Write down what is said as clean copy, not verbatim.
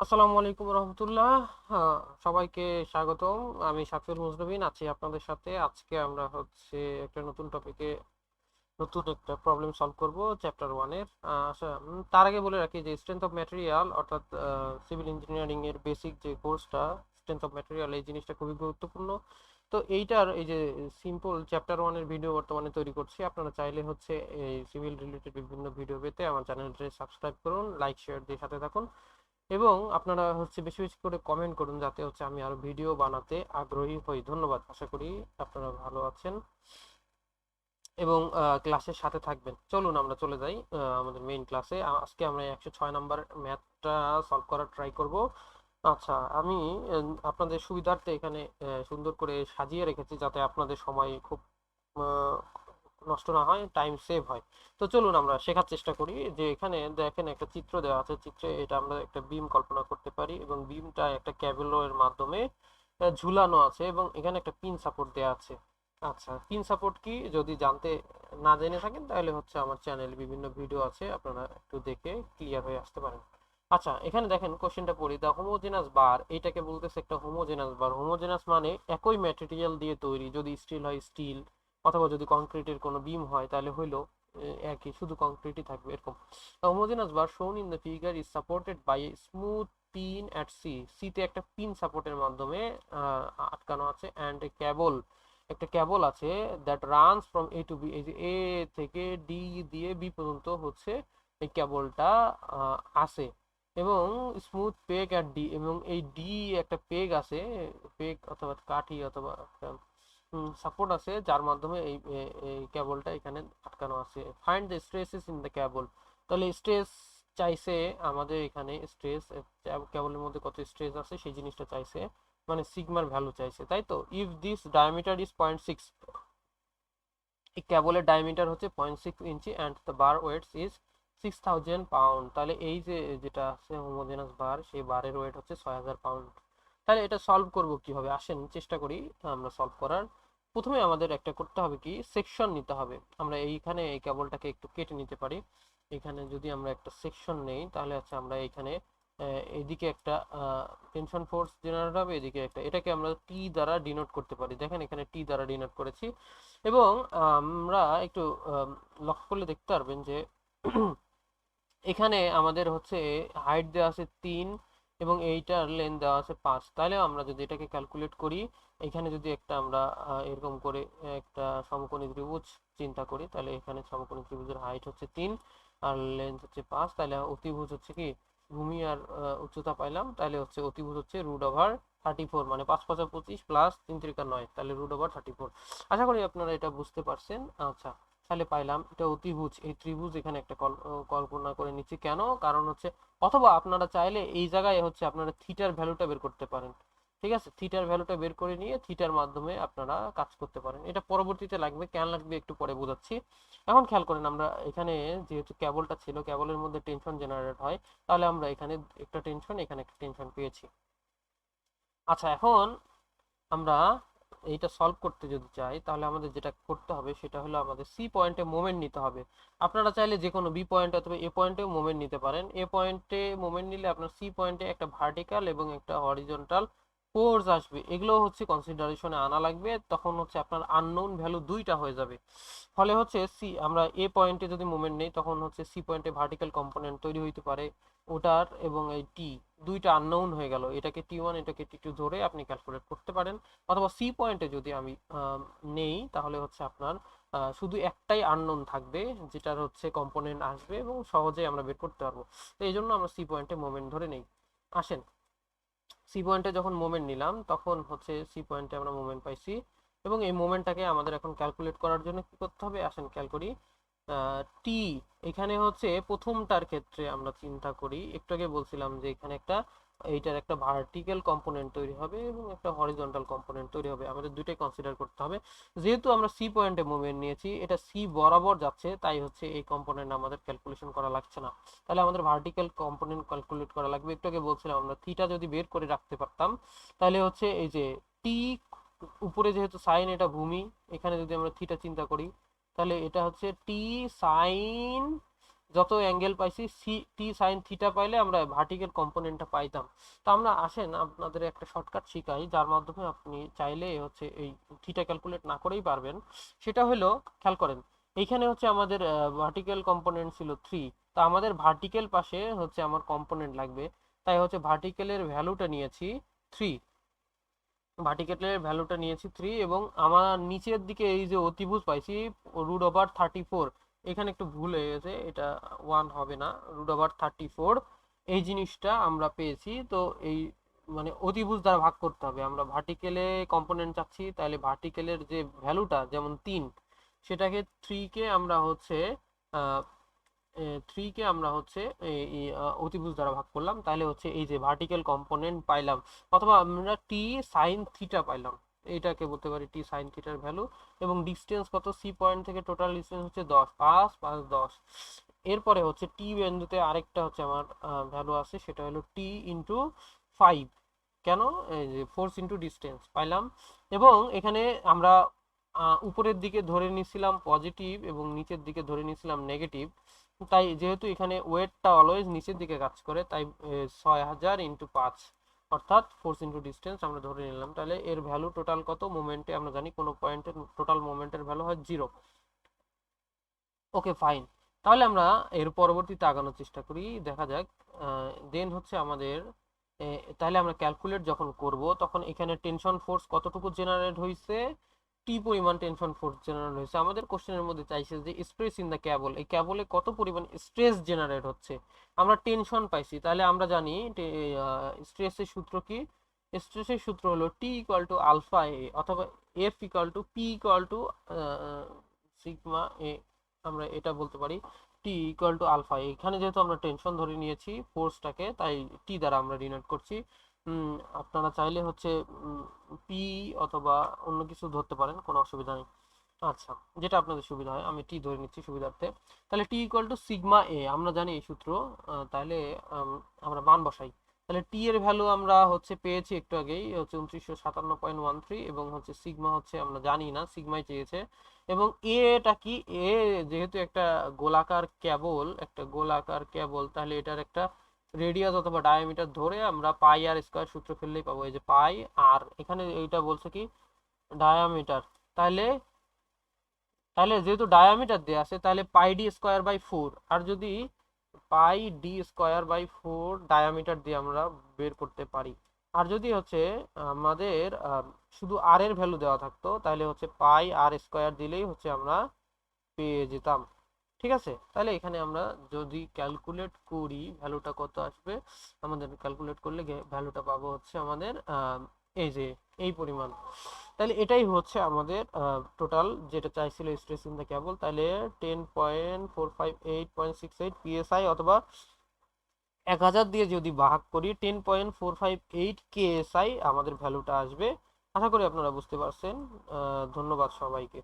আসসালামু আলাইকুম রহমতুল্লাহ। সবাইকে স্বাগতম। আমি শাফিউল মুজনবিন আছি আপনাদের সাথে। আজকে আমরা একটা নতুন টপিকে নতুন একটা প্রবলেম সলভ করব চ্যাপ্টার ওয়ানের। তার আগে বলে রাখি যে স্ট্রেংথ অফ ম্যাটেরিয়াল অর্থাৎ সিভিল ইঞ্জিনিয়ারিং এর বেসিক যে কোর্সটা স্ট্রেংথ অফ ম্যাটেরিয়াল, এই জিনিসটা খুবই গুরুত্বপূর্ণ। তো এইটার এই যে সিম্পল চ্যাপ্টার ওয়ানের ভিডিও বর্তমানে তৈরি করছি। আপনারা চাইলে এই সিভিল রিলেটেড বিভিন্ন ভিডিও পেতে আমার চ্যানেলটি সাবস্ক্রাইব করুন, লাইক শেয়ার দিয়ে সাথে থাকুন এবং আপনারা বেশি বেশি করে কমেন্ট করুন, যাতে আমি আরো ভিডিও বানাতে আগ্রহী হই। ধন্যবাদ। আশা করি আপনারা ভালো আছেন এবং ক্লাসের সাথে থাকবেন। চলুন আমরা চলে যাই আমাদের মেইন ক্লাসে। আজকে আমরা 106 নাম্বার ম্যাথটা সলভ করার ট্রাই করব। আচ্ছা, আমি আপনাদের সুবিধার্থে এখানে সুন্দর করে সাজিয়ে রেখেছি, যাতে আপনাদের সময় খুব আহ, নষ্ট না হয়, টাইম সেভ হয়। তো চলুন আমরা শেখার চেষ্টা করি। যে এখানে দেখেন একটা চিত্র দেওয়া আছে। চিত্রে এটা আমরা একটা বিম কল্পনা করতে পারি এবং বিমটা একটা ক্যাবেলো এর মাধ্যমে ঝুলানো আছে এবং এখানে একটা পিন সাপোর্ট দেওয়া আছে। আচ্ছা, পিন সাপোর্ট কি যদি জানতে না জেনে থাকেন, তাহলে আমার চ্যানেলে বিভিন্ন ভিডিও আছে, আপনারা একটু দেখে ক্লিয়ার হয়ে আসতে পারেন। আচ্ছা, এখানে দেখেন কোশ্চেনটা পড়ি। দা হোমোজেনাস বার, এটাকে বলতেছে একটা হোমোজেনাস বার। হোমোজেনাস মানে একই ম্যাটেরিয়াল দিয়ে তৈরি। যদি স্টিল হয় স্টিল, অথবা যদি কংক্রিটের কোনো বিম হয় তাহলে হইলো একই, শুধু কংক্রিটই থাকবে এরকম। Homogeneous bar shown in the figure is supported by a smooth pin at C. সিতে একটা পিন সাপোর্টের মাধ্যমে আটকানো আছে অ্যান্ড এ ক্যাবল, একটা ক্যাবল আছে that runs from A to B. এই যে এ থেকে ডি দিয়ে বি পর্যন্ত এই ক্যাবলটা আছে এবং স্মুথ পেগ অ্যাট ডি, এবং এই ডি একটা পেগ আছে, পেগ অথবা কাঠি অথবা সাপোর্ট আছে, যার মাধ্যমে এই কেবলটা এখানে আটকানো আছে। Find the stresses in the কেবল। তাহলে স্ট্রেস চাইছে আমাদের, এখানে স্ট্রেস কেবলের মধ্যে কত স্ট্রেস আছে সেই জিনিসটা চাইছে, মানে সিগমার ভ্যালু চাইছে, তাই তো। ইফ দিস ডায়ামিটার ইজ 0.6, এই কেবলের ডায়ামিটার হচ্ছে 0.6 inch and the bar weights is 6000 pound. তাহলে এই যে যেটা আছে হোমোজেনাস বার, সেই বারের ওয়েট হচ্ছে 6000 পাউন্ড। তাহলে এটা সলভ করব কিভাবে, আসেন চেষ্টা করি আমরা সলভ করার। প্রথমে আমাদের একটা করতে হবে কি, সেকশন নিতে হবে। আমরা এইখানে এই কেবলটাকে একটু কেটে নিতে পারি। এখানে যদি আমরা একটা সেকশন নেই, তাহলে আমরা এইখানে এদিকে একটা টেনশন ফোর্স জেনারেট হবে, এদিকে একটা, এটাকে আমরা টি দ্বারা ডিনোট করতে পারি। দেখেন এখানে টি দ্বারা ডিনোট করেছি এবং আমরা একটু লক্ষ্য করলে দেখতে পারবেন যে এখানে আমাদের হাইট দেওয়া আছে 3 এবং এইটার লেন্থ দেওয়া আছে 5। তাহলে আমরা যদি এটাকে ক্যালকুলেট করি, এখানে যদি একটা আমরা এরকম করে একটা সমকোণী ত্রিভুজ চিন্তা করি, তাহলে এখানে সমকোণী ত্রিভুজের হাইট হচ্ছে 3 আর লেন্থ হচ্ছে 5। তাহলে অতিভুজ কি, ভূমি আর উচ্চতা পাইলাম, তাহলে অতিভুজ হচ্ছে √34, মানে 5 5 25 প্লাস 3 3 9, তাহলে √34। আশা করি আপনারা এটা বুঝতে পারছেন। আচ্ছা, তাহলে পাইলাম এটা অতিভুজ। এই ত্রিভুজ এখানে একটা কল্পনা করে নিচ্ছি, কেন, কারণ অথবা আপনারা চাইলে এই জায়গায় আপনারা থিটার ভ্যালুটা বের করতে পারেন। ঠিক আছে, থিটার ভ্যালুটা বের করে নিয়ে থিটার মাধ্যমে আপনারা কাজ করতে পারেন। এটা পরবর্তীতে লাগবে, কেন লাগবে একটু পরে বোঝাচ্ছি। এখন খেয়াল করেন, আমরা এখানে যেহেতু কেবলটা ছিল, কেবলের মধ্যে টেনশন জেনারেট হয়, তাহলে আমরা এখানে একটা টেনশন, এখানে একটা টেনশন পেয়েছি। আচ্ছা, এখন আমরা এইটা সলভ করতে যদি চাই, তাহলে আমাদের যেটা করতে হবে সেটা হলো আমাদের সি পয়েন্টে মোমেন্ট নিতে হবে। আপনারা চাইলে যে কোনো বি পয়েন্ট অথবা এ পয়েন্টেও মোমেন্ট নিতে পারেন। এ পয়েন্টে মোমেন্ট নিলে আপনার সি পয়েন্টে একটা ভার্টিক্যাল এবং একটা হরিজন্টাল ফোর্স আসবে। এগুলো কনসিডারেশনে আনা লাগবে, তখন আপনার আননোন ভ্যালু দুইটা হয়ে যাবে। ফলে সি, আমরা এ পয়েন্টে যদি মোমেন্ট নেই, তখন সি পয়েন্টে ভার্টিক্যাল কম্পোনেন্ট তৈরি হইতে পারে ওটার, এবং এই টি দুইটা আননোন হয়ে গেল। এটাকে টি1 এটাকে টি2 ধরে আপনি ক্যালকুলেট করতে পারেন। অথবা সি পয়েন্টে যদি আমি নেই, তাহলে আপনার শুধু একটাই আননোন থাকবে, যেটার কম্পোনেন্ট আসবে এবং সহজে আমরা বের করতে পারবো। তো এই জন্য আমরা সি পয়েন্টে মোমেন্ট ধরে নেই। আসেন, সি পয়েন্টে যখন মোমেন্ট নিলাম, তখন সি পয়েন্টে আমরা মোমেন্ট পাইছি এবং এই মোমেন্টটাকে আমাদের এখন ক্যালকুলেট করার জন্য কি করতে হবে, আসেন খেয়াল করি। টি, এখানে প্রথমটার ক্ষেত্রে আমরা চিন্তা করি, একটু আগে বলছিলাম যে এখানে এইটার একটা ভার্টিক্যাল কম্পোনেন্ট তৈরি হবে এবং একটা হরিজন্টাল কম্পোনেন্ট তৈরি হবে। আমাদের দুইটাই কনসিডার করতে হবে। যেহেতু আমরা সি পয়েন্টে মুভমেন্ট নিয়েছি, এটা সি বরাবর যাচ্ছে, তাই এই কম্পোনেন্ট আমাদের ক্যালকুলেশন করা লাগছে না। তাহলে আমাদের ভার্টিক্যাল কম্পোনেন্ট ক্যালকুলেট করা লাগবে। একটু আগে বলছিলাম আমরা থিটা যদি বের করে রাখতে পারতাম, তাহলে এই যে টি উপরে যেহেতু সাইন, এটা ভূমি, এখানে যদি আমরা থিটা চিন্তা করি, তাহলে এটা টি সাইন যত অ্যাঙ্গেল পাইছি সি টি সাইন থিটা পাইলে আমরা ভার্টিক্যাল কম্পোনেন্টটা পাইতাম। তো আমরা আসেন আপনাদের একটা শর্টকাট শিখাই, যার মাধ্যমে আপনি চাইলে হচ্ছে এই থিটা ক্যালকুলেট না করেই পারবেন। সেটা হলো, খেয়াল করেন, এইখানে হচ্ছে আমাদের ভার্টিক্যাল কম্পোনেন্ট ছিল 3, তা আমাদের ভার্টিক্যাল পাশে হচ্ছে আমার কম্পোনেন্ট লাগবে, তাই হচ্ছে ভার্টিক্যালের ভ্যালুটা নিয়েছি 3। ভার্টিক্যালের ভ্যালুটা নিয়েছি 3 এবং আমার নিচের দিকে এই যে অতিভুজ পাইছি √34, এখানে একটু ভুল হয়ে গেছে, এটা 1 হবে না, √34 এই জিনিসটা আমরা পেয়েছি। তো এই মানে অতিভুজ দ্বারা ভাগ করতে হবে, আমরা ভার্টিক্যালে কম্পোনেন্ট চাচ্ছি, তাহলে ভার্টিক্যালের যে ভ্যালুটা যেমন 3, সেটাকে 3 কে আমরা হচ্ছে 3 কে আমরা হচ্ছে অতিভুজ দ্বারা ভাগ করলাম, তাহলে হচ্ছে এই যে ভার্টিক্যাল কম্পোনেন্ট পাইলাম, অথবা আমরা টি সাইন থিটা পাইলাম, এটাকে বলতে পারি টি সাইন থিটার ভ্যালু। এবং ডিস্টেন্স কত, সি পয়েন্ট থেকে টোটাল ডিস্টেন্স হচ্ছে 10, 5 5 10। এরপরে হচ্ছে টি বিন্দুতে আরেকটা হচ্ছে আমার ভ্যালু আছে, সেটা হলো টি ইন্টু 5। কেন, এই যে ফোর্স ইন্টু ডিস্টেন্স পাইলাম। এবং এখানে আমরা উপরের দিকে ধরে নিয়েছিলাম পজিটিভ এবং নিচের দিকে ধরে নিয়েছিলাম নেগেটিভ, তাই যেহেতু এখানে ওয়েটটা অলওয়েজ নিচের দিকে কাজ করে, তাই 6000 ইন্টু 5 অর্থাৎ ফোর্স ইন্টু ডিস্টেন্স আমরা ধরে নিলাম। তাহলে এর ভ্যালু টোটাল কত, মোমেন্টে আমরা জানি কোনো পয়েন্টের টোটাল মোমেন্টের ভ্যালু হয় 0। ওকে ফাইন, তাহলে আমরা এর পরবর্তীতে আগানোর চেষ্টা করি, দেখা যাক। দেন হচ্ছে আমাদের তাহলে আমরা ক্যালকুলেট যখন করব, তখন এখানে টেনশন ফোর্স কতটুকু জেনারেট হয়েছে, টি পরিমাণ টেনশন ফোর্স জেনারেট হয়েছে। আমাদের কোশ্চেনের মধ্যে চাইছে যে স্ট্রেস ইন দ্য ক্যাবল, এই ক্যাবলে কত পরিমাণ স্ট্রেস জেনারেট হচ্ছে। আমরা টেনশন পাইছি, তাহলে আমরা জানি স্ট্রেসের সূত্র কি, স্ট্রেসের সূত্র হলো টি ইকুয়াল টু আলফা এ, অথবা F equal to P equal to sigma এ, আমরা এটা বলতে পারি টি ইকুয়াল টু আলফা। এখানে যেহেতু আমরা টেনশন ধরে নিয়েছি ফোর্সটাকে, তাই টি দ্বারা আমরা ডিনোট করছি। আপনারা চাইলে হচ্ছে পি অথবা অন্য কিছু ধরতে পারেন, কোনো অসুবিধা নেই। আচ্ছা, যেটা আপনাদের সুবিধা হয়, আমি টি ধরে নিচ্ছি সুবিধার্থে। তাহলে টি ইকুয়াল টু সিগমা এ, আমরা জানি এই সূত্র। তাহলে আমরা মান বসাই। তাহলে টি এর ভ্যালু আমরা হচ্ছে পেয়েছি একটু আগেই, হচ্ছে 2957.13, এবং হচ্ছে সিগমা হচ্ছে আমরা জানি না, সিগমাই চেয়েছে। এবং এটা কি, এ যেহেতু একটা গোলাকার কেবল, তাহলে এটার একটা রেডিয়াস অথবা ডায়ামিটার ধরে আমরা পাই আর স্কয়ার সূত্র ফেললেই পাবো, এই যে পাই আর, এখানে এইটা বলছে কি ডায়ামিটার। তাহলে তাহলে যেহেতু ডায়ামিটার দেওয়া আছে, তাহলে পাই ডি স্কোয়ার বাই 4, আর যদি পাই ডি স্কোয়ার বাই 4 ডায়ামিটার দিয়ে আমরা বের করতে পারি। আর যদি হচ্ছে আমাদের শুধু আর এর ভ্যালু দেওয়া থাকতো, তাহলে হচ্ছে পাই আর স্কোয়ার দিলেই হচ্ছে আমরা পেয়ে যেতাম। ঠিক আছে, তাহলে এখানে আমরা যদি ক্যালকুলেট করি ভ্যালুটা কত আসবে, আমাদের ক্যালকুলেট করলে ভ্যালুটা পাবো হচ্ছে আমাদের এই যে এই পরিমাণ। তাহলে এটাই হচ্ছে আমাদের টোটাল যেটা চাইছিল স্ট্রেস ইন দ্য ক্যাবল। তাহলে 10.458.68 পিএসআই, অথবা 1000 দিয়ে যদি ভাগ করি 10.458 কেএসআই আমাদের ভ্যালুটা আসবে। আশা করি আপনারা বুঝতে পারছেন। ধন্যবাদ সবাইকে।